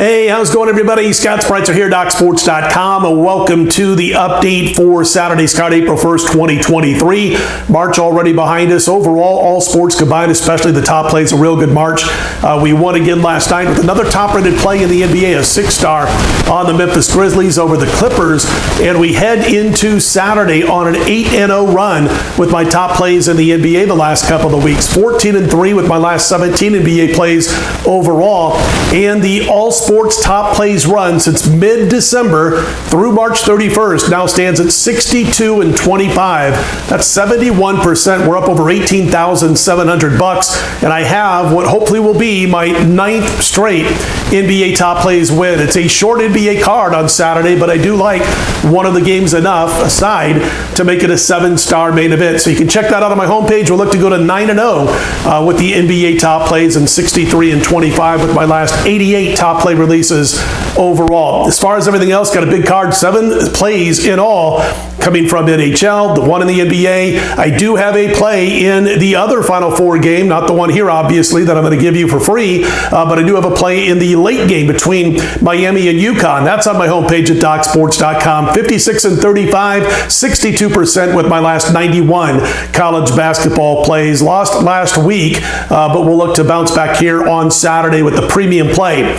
Hey, how's it going, everybody? Scott Spreitzer here, DocSports.com, and welcome to the update for Saturday's card, April 1st, 2023. March already behind us. Overall, all sports combined, especially the top plays, a real good March. We won again last night with another top-rated play in the NBA, a 6-star on the Memphis Grizzlies over the Clippers, and we head into Saturday on an 8-0 run with my top plays in the NBA the last couple of weeks. 14-3 with my last 17 NBA plays overall, and the all-sports top plays run since mid-December through March 31st now stands at 62-25. That's 71%. We're up over $18,700, and I have what hopefully will be my 9th straight NBA top plays win. It's a short NBA card on Saturday, but I do like one of the games enough aside to make it a 7-star main event. So you can check that out on my homepage. We'll look to go to 9-0 with the NBA top plays and 63-25 with my last 88 top play releases overall. As far as everything else, got a big card, 7 plays in all coming from NHL, the one in the NBA. I do have a play in the other Final Four game, not the one here, obviously, that I'm going to give you for free, but I do have a play in the late game between Miami and UConn. That's on my homepage at DocSports.com. 56-35, 62% with my last 91 college basketball plays. Lost last week, but we'll look to bounce back here on Saturday with the premium play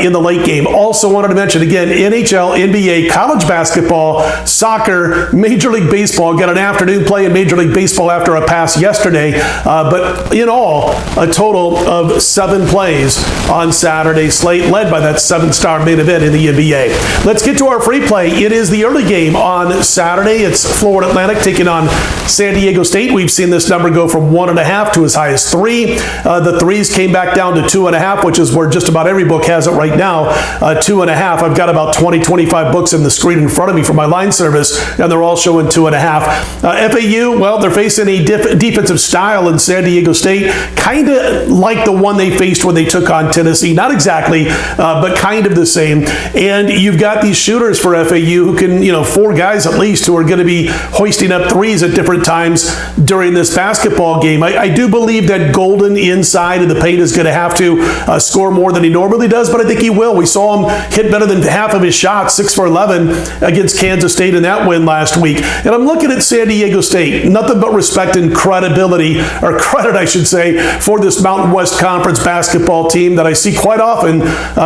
in the late game. Also wanted to mention again, NHL, NBA, college basketball, soccer, Major League Baseball. Got an afternoon play in Major League Baseball after a pass yesterday, but in all, a total of 7 plays on Saturday's slate, led by that 7-star main event in the NBA. Let's get to our free play. It is the early game on Saturday. It's Florida Atlantic taking on San Diego State. We've seen this number go from 1.5 to as high as 3. The threes came back down to 2.5, which is where just about every book has it right now. 2.5. I've got about 20-25 books in the screen in front of me for my line service, and they're all showing 2.5. FAU, well, they're facing a defensive style in San Diego State, kind of like the one they faced when they took on Tennessee. Not exactly, but kind of the same. And you've got these shooters for FAU who can, 4 guys at least who are going to be hoisting up threes at different times during this basketball game. I do believe that Golden inside of the paint is going to have to score more than he normally does, but I think he will. We saw him hit better than half of his shots, 6 for 11 against Kansas State in that win last week. And I'm looking at San Diego State, nothing but respect and credibility, or credit I should say, for this Mountain West Conference basketball team that I see quite often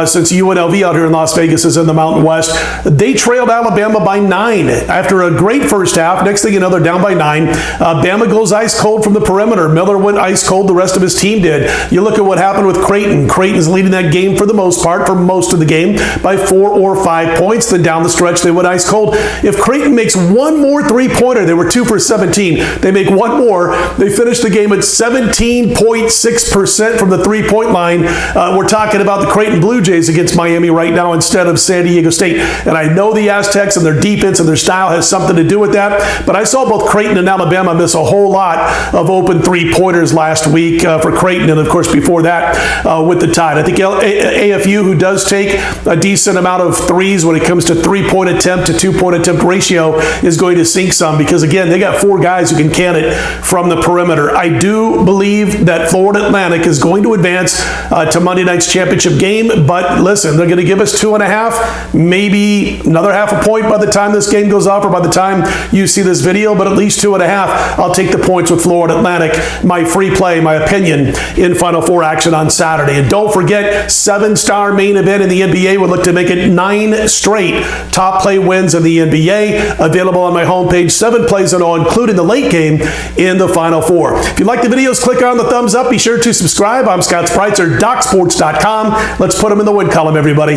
since UNLV out here in Las Vegas is in the Mountain West. They trailed Alabama by 9 after a great first half. Next thing you know, they're down by 9. Bama goes ice cold from the perimeter. Miller went ice cold. The rest of his team did. You look at what happened with Creighton. Creighton's leading that game for the most part, for most of the game, by 4 or 5 points. Then down the stretch, they went ice cold. If Creighton makes one more three-pointer, they were 2 for 17. They make one more. They finish the game at 17.6% from the three-point line. We're talking about the Creighton Blue Jays against Miami right now instead of San Diego State. And I know the Aztecs and their defense and their style has something to do with that, but I saw both Creighton and Alabama miss a whole lot of open three-pointers last week for Creighton, and of course before that with the Tide. I think AFU, who does take a decent amount of threes when it comes to three-point attempt to two-point attempt ratio, is going to sink some because, again, they got 4 guys who can can it from the perimeter. I do believe that Florida Atlantic is going to advance to Monday night's championship game, but listen, they're going to give us 2.5, maybe another half a point by the time this game goes off or by the time you see this video, but at least 2.5. I'll take the points with Florida Atlantic, my free play, my opinion, in Final Four action on Saturday. And don't forget, 7-star main event in the NBA. We'll look to make it 9 straight top play wins in the NBA. Available on my homepage, 7 plays in all, including the late game in the Final Four. If you like the videos, click on the thumbs up. Be sure to subscribe. I'm Scott Spreitzer, DocSports.com. Let's put them in the win column, everybody.